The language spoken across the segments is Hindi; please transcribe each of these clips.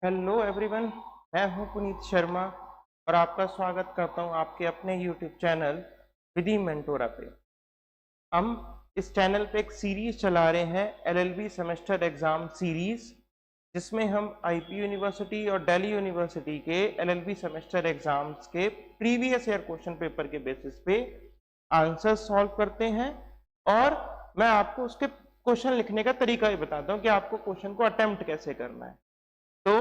हेलो एवरीवन, मैं हूं पुनीत शर्मा और आपका स्वागत करता हूं आपके अपने यूट्यूब चैनल विधि मेंटोरा पे। हम इस चैनल पे एक सीरीज चला रहे हैं एलएलबी सेमेस्टर एग्जाम सीरीज, जिसमें हम आईपी यूनिवर्सिटी और दिल्ली यूनिवर्सिटी के एलएलबी सेमेस्टर एग्जाम्स के प्रीवियस ईयर क्वेश्चन पेपर के बेसिस पे आंसर सॉल्व करते हैं और मैं आपको उसके क्वेश्चन लिखने का तरीका भी बताता हूँ कि आपको क्वेश्चन को अटेम्प्ट कैसे करना है। तो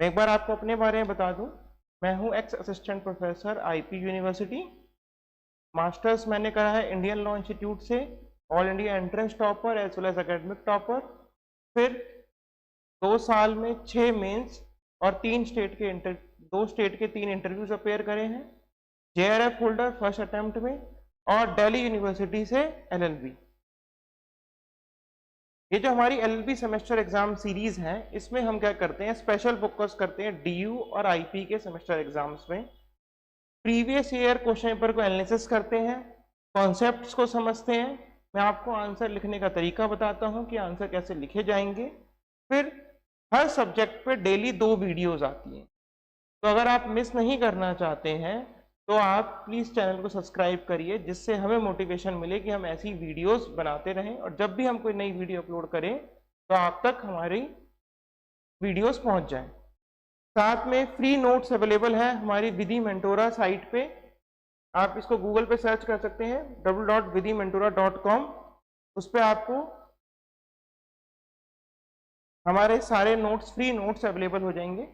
मैं एक बार आपको अपने बारे में बता दूं, मैं हूं ex assistant professor IP university. Masters मैंने करा है इंडियन लॉ इंस्टीट्यूट से, all India entrance topper as well as academic topper. फिर 2 साल में 6 मेंस और 2 स्टेट के 3 इंटरव्यूज अपेयर करे हैं। जेआरएफ होल्डर फर्स्ट अटेम्प्ट में और दिल्ली यूनिवर्सिटी से एलएलबी। ये जो हमारी एलएलबी सेमेस्टर एग्जाम सीरीज है, इसमें हम क्या करते हैं, स्पेशल फोकस करते हैं डीयू और आईपी के सेमेस्टर एग्जाम्स में। प्रीवियस ईयर क्वेश्चन पेपर को एनालिसिस करते हैं, कॉन्सेप्ट्स को समझते हैं। मैं आपको आंसर लिखने का तरीका बताता हूं कि आंसर कैसे लिखे जाएंगे। फिर हर सब्जेक्ट पे डेली 2 वीडियोज आती हैं, तो अगर आप मिस नहीं करना चाहते हैं तो आप प्लीज़ चैनल को सब्सक्राइब करिए, जिससे हमें मोटिवेशन मिले कि हम ऐसी वीडियोस बनाते रहें और जब भी हम कोई नई वीडियो अपलोड करें तो आप तक हमारी वीडियोस पहुंच जाएं। साथ में फ्री नोट्स अवेलेबल है हमारी विधि मेंटोरा साइट पे। आप इसको गूगल पे सर्च कर सकते हैं www.vidhimentora.com। उस पर आपको हमारे सारे नोट्स, फ्री नोट्स अवेलेबल हो जाएंगे।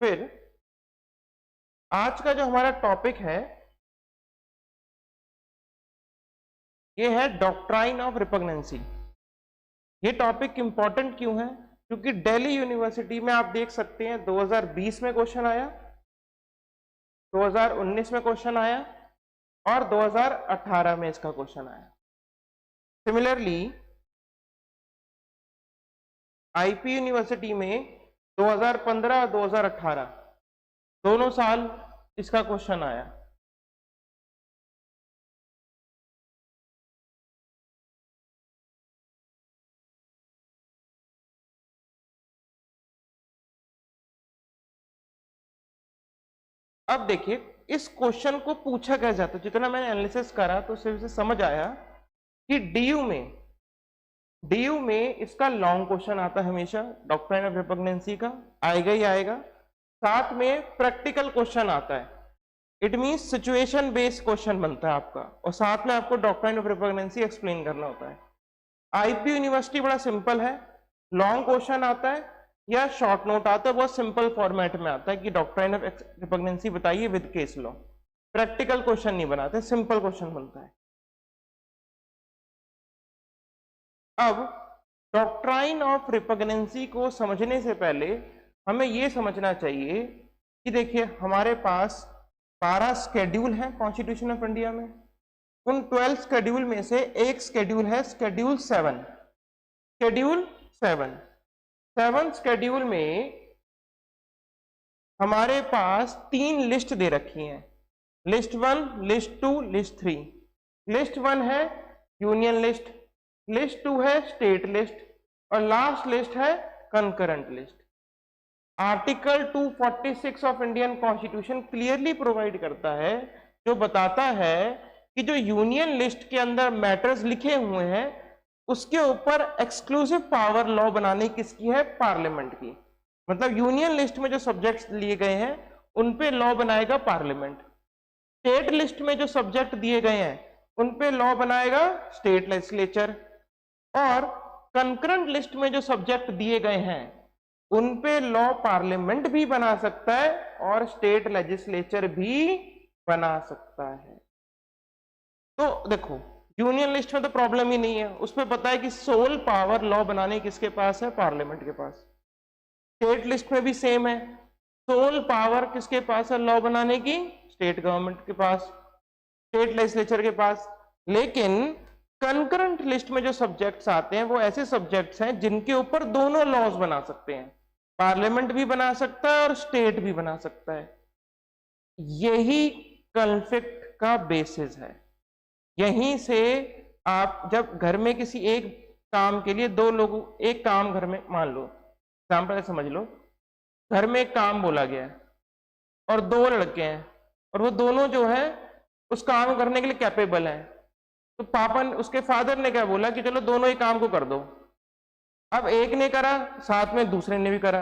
फिर आज का जो हमारा टॉपिक है ये है डॉक्ट्राइन ऑफ रिपग्नेंसी। ये टॉपिक इंपॉर्टेंट क्यों है? क्योंकि दिल्ली यूनिवर्सिटी में आप देख सकते हैं 2020 में क्वेश्चन आया, 2019 में क्वेश्चन आया और 2018 में इसका क्वेश्चन आया। सिमिलरली आईपी यूनिवर्सिटी में 2015 और 2018 दोनों साल इसका क्वेश्चन आया। अब देखिए इस क्वेश्चन को पूछा क्या जाता है। जितना मैंने एनालिसिस करा तो उससे समझ आया कि डीयू में इसका लॉन्ग क्वेश्चन आता है हमेशा, डॉक्ट्राइन ऑफ रिपग्नेंसी का आएगा ही आएगा। साथ में प्रैक्टिकल क्वेश्चन आता है, it means situation based question बनता है आपका, और साथ में आपको डॉक्ट्राइन ऑफ रिपग्नेंसी एक्सप्लेन करना होता है। आईपी यूनिवर्सिटी बड़ा सिंपल है, लॉन्ग क्वेश्चन आता है या शॉर्ट नोट आता है, बहुत सिंपल फॉर्मेट में आता है कि डॉक्ट्राइन ऑफ रिपग्नेंसी बताइए with case law. Practical question नहीं बनाते, सिंपल क्वेश्चन बनता है। अब डॉक्ट्राइन ऑफ रिपग्नेंसी को समझने से पहले हमें यह समझना चाहिए कि देखिए हमारे पास 12 स्केड्यूल हैं कॉन्स्टिट्यूशन ऑफ इंडिया में। उन 12 स्केड्यूल में से एक स्केड्यूल है स्केड्यूल 7। स्केड्यूल 7 स्केड्यूल में हमारे पास 3 लिस्ट दे रखी हैं, लिस्ट 1, लिस्ट 2, लिस्ट 3। लिस्ट 1 है यूनियन लिस्ट, लिस्ट 2 है स्टेट लिस्ट और लास्ट लिस्ट है concurrent list. Article 246 of Indian constitution clearly provide करता है, जो बताता है कि जो यूनियन लिस्ट के अंदर मैटर्स लिखे हुए हैं उसके ऊपर एक्सक्लूसिव पावर लॉ बनाने किसकी है? पार्लियामेंट की। मतलब यूनियन लिस्ट में जो सब्जेक्ट्स लिए गए हैं उन पे लॉ बनाएगा पार्लियामेंट। स्टेट लिस्ट में जो सब्जेक्ट दिए गए हैं उन पे लॉ बनाएगा स्टेट लेजिस्लेचर, और कंकरेंट लिस्ट में जो सब्जेक्ट दिए गए हैं उन पे लॉ पार्लियामेंट भी बना सकता है और स्टेट लेजिस्लेचर भी बना सकता है। तो देखो यूनियन लिस्ट में तो प्रॉब्लम ही नहीं है, उसमें पता है कि सोल पावर लॉ बनाने किसके पास है? पार्लियामेंट के पास। स्टेट लिस्ट में भी सेम है, सोल पावर किसके पास है लॉ बनाने की? स्टेट गवर्नमेंट के पास, स्टेट लेजिस्लेचर के पास। लेकिन कंकरेंट लिस्ट में जो सब्जेक्ट्स आते हैं वो ऐसे सब्जेक्ट्स हैं जिनके ऊपर दोनों लॉज बना सकते हैं, पार्लियामेंट भी बना सकता है और स्टेट भी बना सकता है। यही कॉन्फ्लिक्ट का बेसिस है। यहीं से आप जब घर में किसी एक काम के लिए दो लोग, एक काम घर में, मान लो एग्जाम्पल समझ लो, घर में एक काम बोला गया है और दो लड़के हैं और वो दोनों जो है उस काम करने के लिए कैपेबल हैं। तो पापा ने, उसके फादर ने क्या बोला कि चलो दोनों ही काम को कर दो। अब एक ने करा, साथ में दूसरे ने भी करा।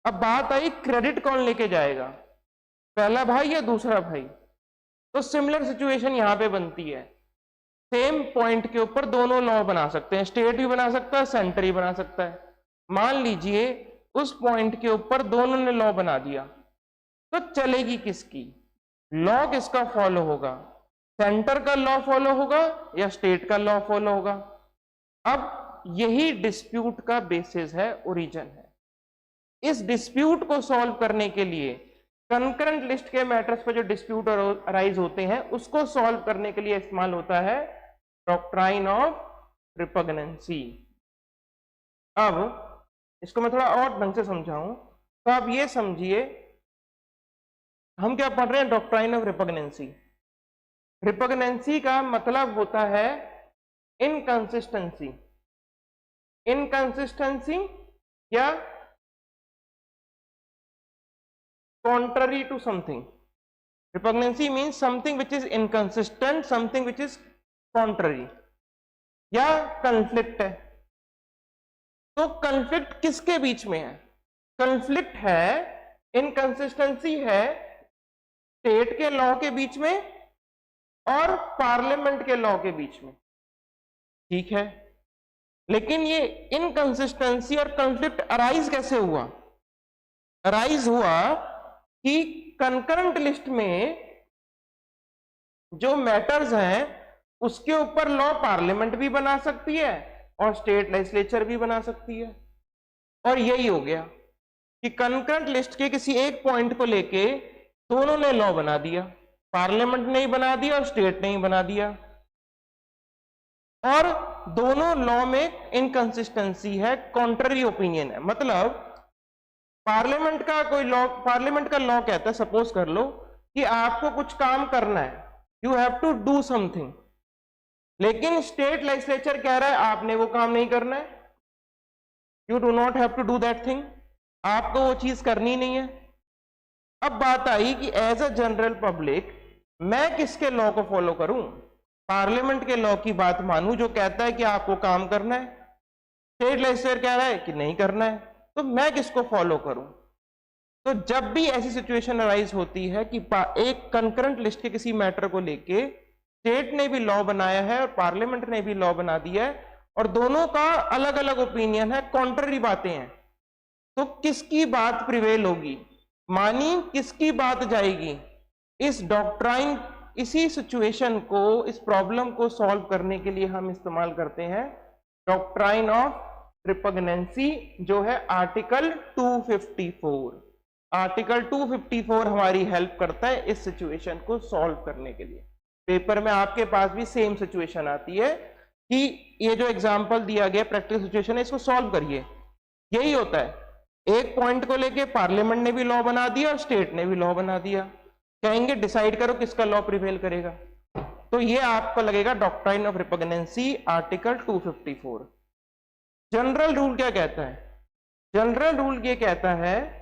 अब बात आई क्रेडिट कौन लेके जाएगा, पहला भाई या दूसरा भाई। तो सिमिलर सिचुएशन यहां पे बनती है। सेम पॉइंट के ऊपर दोनों लॉ बना सकते हैं, स्टेट भी बना सकता है, सेंटर ही बना सकता है। मान लीजिए उस पॉइंट के ऊपर दोनों ने लॉ बना दिया, तो चलेगी किसकी, लॉ किसका फॉलो होगा, सेंटर का लॉ फॉलो होगा या स्टेट का लॉ फॉलो होगा। अब यही डिस्प्यूट का बेसिस है, ओरिजिन है। इस डिस्प्यूट को सॉल्व करने के लिए कंकरेंट लिस्ट के मैटर्स पर जो डिस्प्यूट अराइज होते हैं उसको सॉल्व करने के लिए इस्तेमाल होता है डॉक्ट्राइन ऑफ रिपग्नेंसी। अब इसको मैं थोड़ा और ढंग से समझाऊं तो आप ये समझिए, हम क्या पढ़ रहे हैं, डॉक्ट्राइन ऑफ रिपग्नेंसी। रिपग्नेंसी का मतलब होता है इनकंसिस्टेंसी, इनकंसिस्टेंसी या contrary to something. Repugnancy means something which is inconsistent, something which is contrary, या conflict है। तो conflict किसके बीच में है, conflict है, inconsistency है स्टेट के लॉ के बीच में और पार्लियामेंट के लॉ के बीच में, ठीक है। लेकिन ये इनकंसिस्टेंसी और conflict अराइज कैसे हुआ, अराइज हुआ कि कंकरेंट लिस्ट में जो मैटर्स हैं उसके ऊपर लॉ पार्लियामेंट भी बना सकती है और स्टेट लेजिस्लेचर भी बना सकती है। और यही हो गया कि कंकरेंट लिस्ट के किसी एक पॉइंट को लेके दोनों ने लॉ बना दिया, पार्लियामेंट ने ही बना दिया और स्टेट ने ही बना दिया। और दोनों लॉ में इनकंसिस्टेंसी है, कॉन्ट्ररी ओपिनियन है। मतलब पार्लियामेंट का कोई लॉ, पार्लियामेंट का लॉ कहता है, सपोज कर लो कि आपको कुछ काम करना है, you have to do something, लेकिन स्टेट लेजिस्लेचर कह रहा है आपने वो काम नहीं करना है, you do not have to do that thing, आपको वो चीज करनी नहीं है। अब बात आई कि एज अ जनरल पब्लिक मैं किसके लॉ को फॉलो करूं, पार्लियामेंट के लॉ की बात मानूं जो कहता है कि आपको काम करना है, स्टेट लेजिस्लेचर कह रहा है कि नहीं करना है, तो मैं किसको फॉलो करूं। तो जब भी ऐसी सिचुएशन अराइज होती है कि एक कंकरेंट लिस्ट के किसी मैटर को लेके स्टेट ने भी लॉ बनाया है और पार्लियामेंट ने भी लॉ बना दिया है और दोनों का अलग अलग ओपिनियन है, कॉन्ट्ररी बातें हैं, तो किसकी बात प्रिवेल होगी, मानी किसकी बात जाएगी। इस डॉक्ट्राइन, इसी सिचुएशन को, इस प्रॉब्लम को सॉल्व करने के लिए हम इस्तेमाल करते हैं डॉक्ट्राइन ऑफ रिपग्नेंसी, जो है आर्टिकल 254। आर्टिकल 254 हमारी हेल्प करता है इस सिचुएशन को सॉल्व करने के लिए। पेपर में आपके पास भी सेम सिचुएशन आती है कि ये जो एग्जांपल दिया गया प्रैक्टिकल सिचुएशन है, इसको सॉल्व करिए। यही होता है, एक पॉइंट को लेके पार्लियामेंट ने भी लॉ बना दिया और स्टेट ने भी लॉ बना दिया, कहेंगे डिसाइड करो किसका लॉ प्रिवेल करेगा। तो ये आपको लगेगा doctrine of repugnancy, article 254। General rule क्या कहता है, जनरल रूल ये कहता है,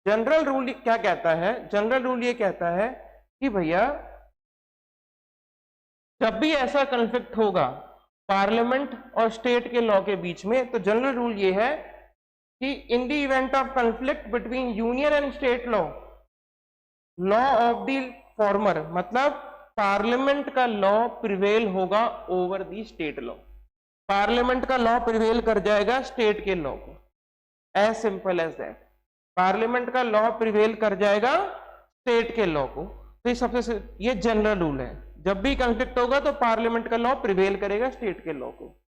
जनरल रूल क्या कहता है, जनरल रूल ये कहता है कि भैया जब भी ऐसा कॉन्फ्लिक्ट होगा पार्लियामेंट और स्टेट के लॉ के बीच में, तो जनरल रूल ये है कि in the event of conflict between union and state law, law of the former, मतलब पार्लियामेंट का लॉ प्रिवेल होगा over the state law, parliament का लॉ प्रिवेल कर जाएगा स्टेट के लॉ को, as simple as that. Parliament का लॉ प्रिवेल कर जाएगा स्टेट के लॉ को। तो ये सबसे, ये जनरल रूल है, जब भी कॉन्फ्लिक्ट होगा तो पार्लियामेंट का लॉ प्रिवेल करेगा स्टेट के लॉ को।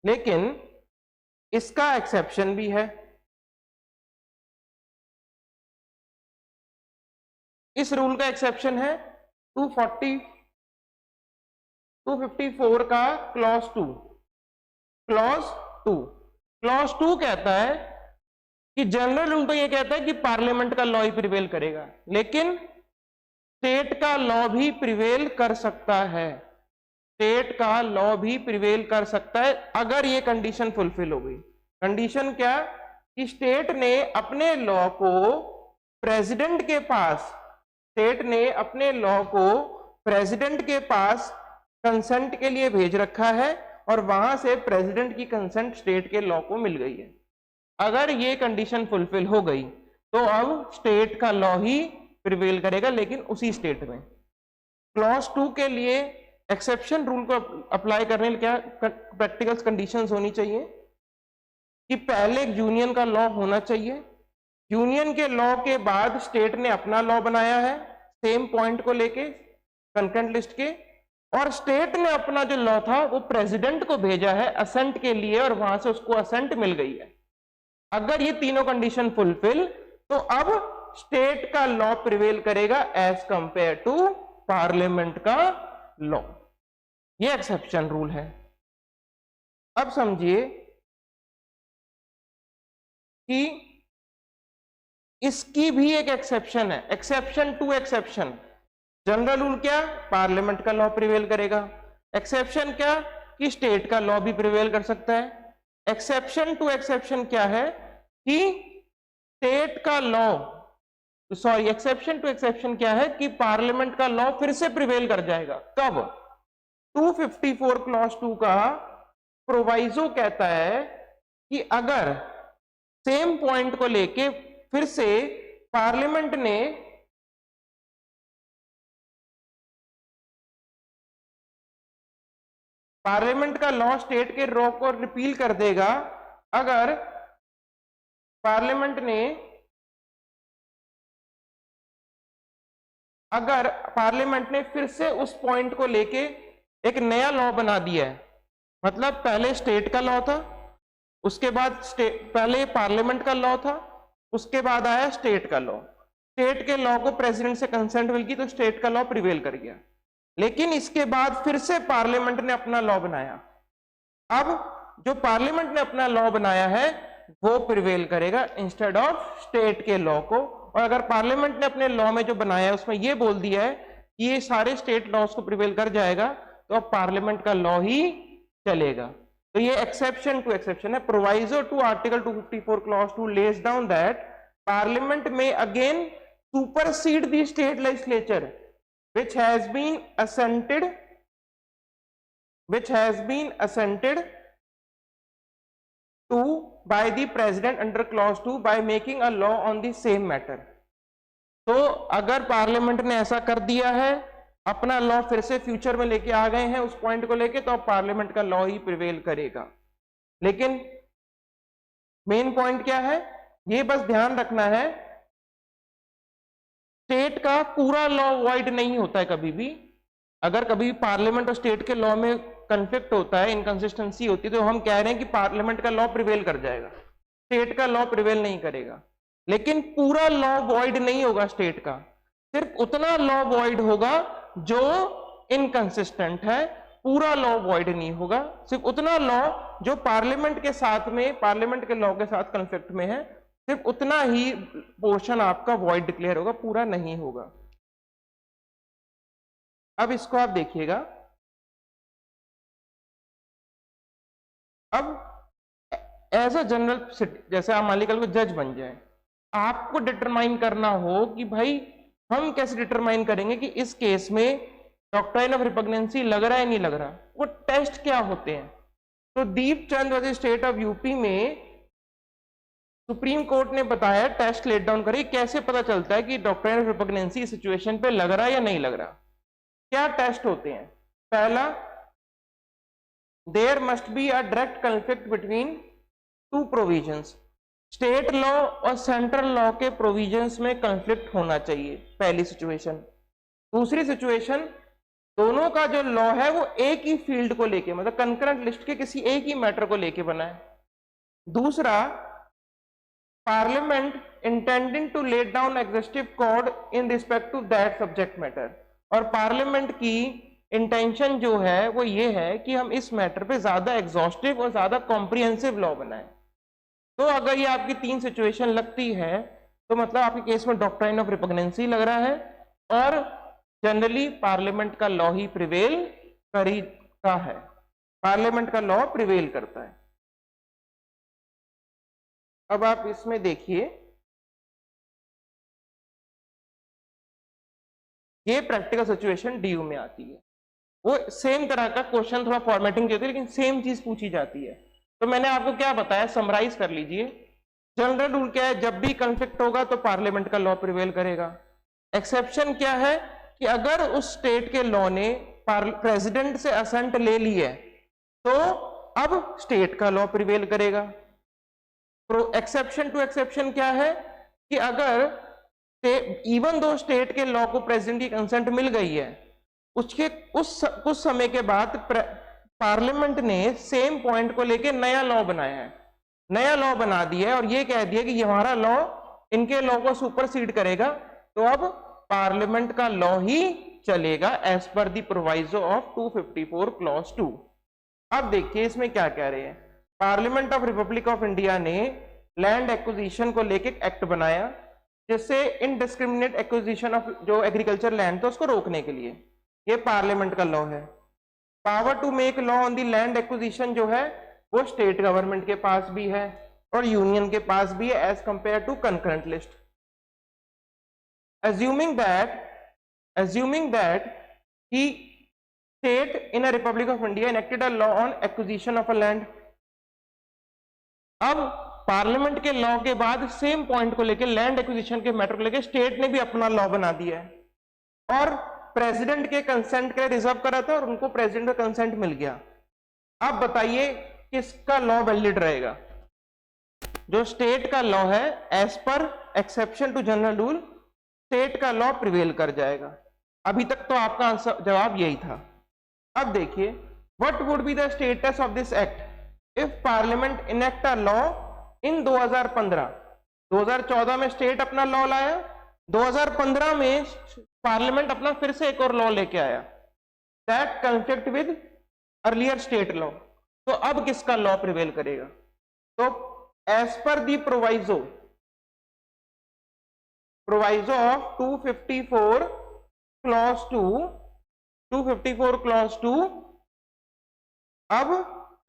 लेकिन इसका एक्सेप्शन भी है, इस रूल का एक्सेप्शन है 254 का क्लॉज 2। क्लॉज 2 कहता है कि जनरल रूल तो ये कहता है कि पार्लियामेंट का लॉ ही प्रिवेल करेगा, लेकिन स्टेट का लॉ भी प्रिवेल कर सकता है। स्टेट का लॉ भी प्रिवेल कर सकता है अगर ये कंडीशन फुलफिल हो गई। कंडीशन क्या कि स्टेट ने अपने लॉ को प्रेसिडेंट के पास, स्टेट ने अपने लॉ को प्रेसिडेंट के पास कंसेंट के लिए भेज रखा है और वहां से प्रेसिडेंट की कंसेंट स्टेट के लॉ को मिल गई है। अगर ये कंडीशन फुलफिल हो गई तो अब स्टेट का लॉ ही प्रिवेल करेगा, लेकिन उसी स्टेट में। क्लॉज 2 के लिए एक्सेप्शन रूल को अप्लाई करने के क्या प्रैक्टिकल कंडीशंस होनी चाहिए कि पहले यूनियन का लॉ होना चाहिए, यूनियन के लॉ के बाद स्टेट ने अपना लॉ बनाया है सेम पॉइंट को लेके कंकरेंट लिस्ट के, और स्टेट ने अपना जो लॉ था वो प्रेसिडेंट को भेजा है असेंट के लिए और वहां से उसको असेंट मिल गई है। अगर ये तीनों कंडीशन फुलफिल तो अब स्टेट का लॉ प्रिवेल करेगा एज कंपेयर टू पार्लियामेंट का लॉ। ये एक्सेप्शन रूल है। अब समझिए कि इसकी भी एक एक्सेप्शन है, exception to exception. General rule क्या, पार्लियामेंट का लॉ प्रिवेल करेगा। एक्सेप्शन क्या कि स्टेट का लॉ भी प्रिवेल कर सकता है। एक्सेप्शन टू एक्सेप्शन क्या है कि स्टेट का law, sorry exception to exception क्या है कि पार्लियामेंट का लॉ फिर से प्रिवेल कर जाएगा। कब? 254 क्लॉज 2 का प्रोवाइजो कहता है कि अगर सेम पॉइंट को लेके फिर से पार्लियामेंट ने पार्लियामेंट का लॉ स्टेट के लॉ को रिपील कर देगा, अगर पार्लियामेंट ने फिर से उस पॉइंट को लेके एक नया लॉ बना दिया है, मतलब पहले स्टेट का लॉ था, उसके बाद पहले पार्लियामेंट का लॉ था, उसके बाद आया स्टेट का लॉ। स्टेट के लॉ को प्रेसिडेंट से कंसेंट मिल गई तो स्टेट का लॉ प्रिवेल कर गया, लेकिन इसके बाद फिर से पार्लियामेंट ने अपना लॉ बनाया। अब जो पार्लियामेंट ने अपना लॉ बनाया है वो प्रिवेल करेगा इंस्टेड ऑफ स्टेट के लॉ को। और अगर पार्लियामेंट ने अपने लॉ में जो बनाया है उसमें ये बोल दिया है कि ये सारे स्टेट लॉज को प्रिवेल कर जाएगा तो अब पार्लियामेंट का लॉ ही चलेगा। तो ये एक्सेप्शन टू एक्सेप्शन है। Proviso to article 254 clause 2 lays down that parliament may again supersede the state legislature which has been assented to by the president under clause 2 by making a law on the same matter। तो अगर पार्लियामेंट ने ऐसा कर दिया है, अपना लॉ फिर से फ्यूचर में लेके आ गए हैं उस पॉइंट को लेके, तो अब पार्लियामेंट का लॉ ही प्रिवेल करेगा। लेकिन मेन पॉइंट क्या है, ये बस ध्यान रखना है स्टेट का पूरा लॉ वॉइड नहीं होता है कभी भी। अगर कभी पार्लियामेंट और स्टेट के लॉ में कंफ्लिक्ट होता है, इनकंसिस्टेंसी होती है, तो हम कह रहे हैं कि पार्लियामेंट का लॉ प्रिवेल कर जाएगा, स्टेट का लॉ प्रिवेल नहीं करेगा। लेकिन पूरा लॉ वॉइड नहीं होगा स्टेट का, सिर्फ उतना लॉ वॉइड होगा जो इनकंसिस्टेंट है, पूरा लॉ वॉइड नहीं होगा। सिर्फ उतना लॉ जो पार्लियामेंट के साथ में, पार्लियामेंट के लॉ के साथ कंफ्लिक्ट में है, सिर्फ उतना ही पोर्शन आपका वॉइड डिक्लेयर होगा, पूरा नहीं होगा। अब इसको आप देखिएगा, अब एज अ जनरल, जैसे आप मान लीजिए कल को जज बन जाए, आपको डिटरमाइन करना हो कि भाई हम कैसे डिटरमाइन करेंगे कि इस केस में डॉक्ट्राइन ऑफ रिपग्नेंसी लग रहा है नहीं लग रहा, वो टेस्ट क्या होते हैं। तो Deepchand versus state of UP में सुप्रीम कोर्ट ने बताया, टेस्ट लेट डाउन करिए, कैसे पता चलता है कि डॉक्ट्राइन ऑफ रिपग्नेंसी सिचुएशन पे लग रहा है या नहीं लग रहा। क्या टेस्ट होते हैं? पहला, there must be a direct conflict between two provisions. State law और सेंट्रल लॉ के प्रोविजंस में कॉन्फ्लिक्ट होना चाहिए, पहली सिचुएशन। दूसरी सिचुएशन, दोनों का जो लॉ है वो एक ही फील्ड को लेके, मतलब कंकरेंट लिस्ट के किसी एक ही मैटर को लेके बना है। दूसरा, parliament intending to lay down exhaustive code in respect to that subject matter, और पार्लियामेंट की इंटेंशन जो है वो ये है कि हम इस मैटर पे ज्यादा एग्जॉस्टिव और ज्यादा कॉम्प्रिहेंसिव लॉ बनाएं। तो अगर ये आपकी तीन सिचुएशन लगती है तो मतलब आपके केस में डॉक्ट्राइन ऑफ रिपग्नेंसी लग रहा है और जनरली पार्लियामेंट का लॉ ही प्रिवेल का है, पार्लियामेंट का लॉ प्रिवेल करता है। अब आप इसमें देखिए, ये प्रैक्टिकल सिचुएशन डीयू में आती है। वो सेम तरह का क्वेश्चन, थोड़ा फॉर्मेटिंग होती है लेकिन सेम चीज पूछी जाती है। तो मैंने आपको क्या बताया, समराइज कर लीजिए। जनरल रूल क्या है, जब भी कॉन्फ्लिक्ट होगा तो पार्लियामेंट का लॉ प्रिवेल करेगा। एक्सेप्शन क्या है कि अगर उस स्टेट के लॉ ने प्रेसिडेंट से असेंट ले ली है तो अब स्टेट का लॉ प्रिवेल करेगा। एक्सेप्शन टू एक्सेप्शन क्या है कि अगर इवन दो स्टेट के लॉ को प्रेसिडेंट की कंसेंट मिल गई है, उसके कुछ समय के बाद पार्लियामेंट ने सेम पॉइंट को लेके नया लॉ बनाया है, नया लॉ बना दिया है और ये कह दिया कि हमारा लॉ इनके लॉ को सुपरसीड करेगा, तो अब पार्लियामेंट का लॉ ही चलेगा as per the proviso of 254 clause 2। अब देखिए इसमें क्या कह रहे हैं, parliament of Republic of India ने लैंड एक्विजिशन को लेके एक्ट बनाया, जिससे इनडिस्क्रिमिनेट एक्विजिशन ऑफ जो एग्रीकल्चर लैंड था उसको रोकने के लिए। ये पार्लियामेंट का लॉ है। Power to make law on the land acquisition जो है वो स्टेट गवर्नमेंट के पास भी है और यूनियन के पास भी है as compare to concurrent list. assuming that he state in a republic of India enacted a law on acquisition of a land। अब पार्लियामेंट के लॉ के बाद सेम पॉइंट को लेकर, लैंड एक्विजिशन के मैटर को लेकर स्टेट ने भी अपना लॉ बना दिया है और प्रेसिडेंट के कंसेंट के लिए रिजर्व करा था और उनको प्रेसिडेंट का कंसेंट मिल गया। अब बताइए किसका लॉ वैलिड रहेगा? जो स्टेट का लॉ है as per exception to general rule, state का लॉ प्रिवेल कर जाएगा। अभी तक तो आपका आंसर जवाब यही था। अब देखिए, what would be the status of this act if parliament enact a law in 2015। 2014 में स्टेट अपना लॉ लाया, 2015 में पार्लियामेंट अपना फिर से एक और लॉ लेके आया that conflict with earlier state law. तो अब किसका लॉ प्रिवेल करेगा? तो as per the proviso of 254 clause 2 अब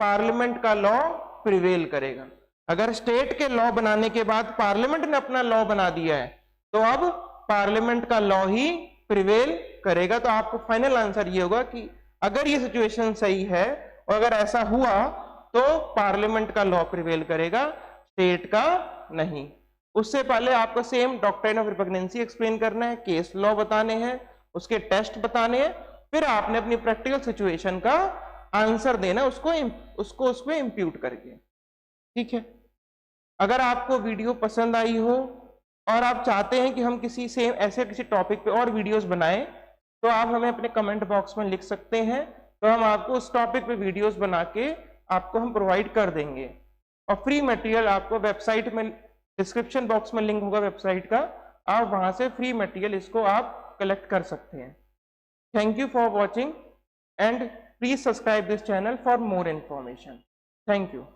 पार्लियामेंट का लॉ प्रिवेल करेगा। अगर स्टेट के लॉ बनाने के बाद पार्लियामेंट ने अपना लॉ बना दिया है तो अब पार्लियामेंट का लॉ ही प्रिवेल करेगा। तो आपको फाइनल आंसर ये होगा कि अगर ये सिचुएशन सही है और अगर ऐसा हुआ तो पार्लियामेंट का लॉ प्रिवेल करेगा, स्टेट का नहीं। उससे पहले आपको सेम डॉक्ट्रिन ऑफ रिपग्नेंसी एक्सप्लेन करना है, केस लॉ बताने हैं, उसके टेस्ट बताने हैं, फिर आपने अपनी प्रैक्टिकल सिचुएशन का आंसर देना उसको उसमें इंप्यूट करके। ठीक है, अगर आपको वीडियो पसंद आई हो और आप चाहते हैं कि हम किसी टॉपिक पे और वीडियोस बनाएं तो आप हमें अपने कमेंट बॉक्स में लिख सकते हैं, तो हम आपको उस टॉपिक पे वीडियोस बना के आपको हम प्रोवाइड कर देंगे। और फ्री मटेरियल आपको वेबसाइट में डिस्क्रिप्शन बॉक्स में लिंक होगा वेबसाइट का, आप वहां से फ्री मटेरियल इसको आप कलेक्ट कर सकते हैं। Thank you for watching and please subscribe this channel for more information. Thank you.